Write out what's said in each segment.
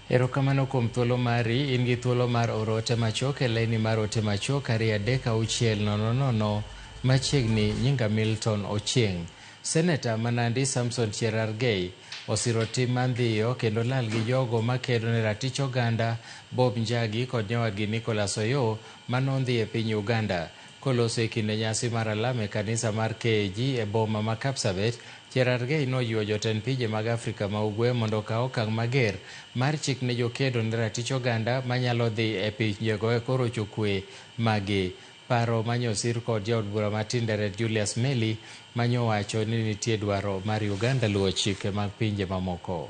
Erokamano kuom thuolo mari, in gi thuolo mar oro ote machuok e laini mar ote machuok 3-6-000 machiegni nyinga Milton Ochieng. Seneta Manandi Samson Cherargei osiro tim mandhiyo kendo lal gi jogo makedo ne ratich oganda Bob Njagi kod nyawadgi Nicholas Oyoo manondhi e piny Uganda. Koloso e kinde nyasi mar alame kanisa mar KAG e boma ma Kapsabet, Cherargei nojiwo jotend pinje mag Afrika ma Ugwe mondo okaw okang' mager mar chik ne jokedo ne ratich oganda manyalo dhi e pinjego e koro chokwe magi. Paro manyosir kod jaod bura ma Tinderet Julius Meli manyowacho ni nitie dwaro mar Uganda luwo chike mag pinje mamoko.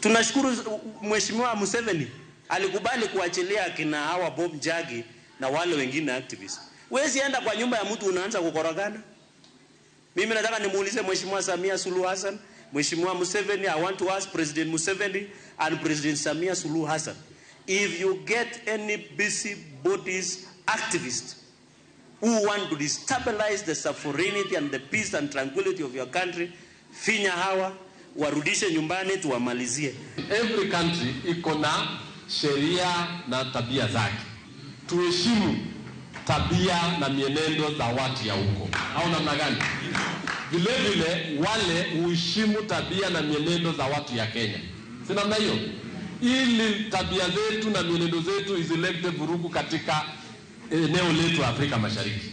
Tunashukuru Mheshimiwa Museveni alikubali kuachilia kina hawa Bob Njagi na wale wengine activists. Wezi enda kwa nyumba ya mtu unaanza kukorogana. Mimi nataka nimuulize Mheshimiwa Samia Suluhu Hassan, Mheshimiwa Museveni, I want to ask President Museveni and President Samia Suluhu Hassan, if you get any busy bodies activists who want to destabilize the sovereignty and the peace and tranquility of your country, finya hawa warudishe nyumbani tuwamalizie. Every country iko na sheria na tabia zake. Tuheshimu tabia na mienendo za watu ya huko. Au namna gani? Vile vile wale uheshimu tabia na mienendo za watu ya Kenya. Si namna hiyo? Ili tabia zetu na mienendo zetu isilete vurugu katika eneo letu Afrika Mashariki.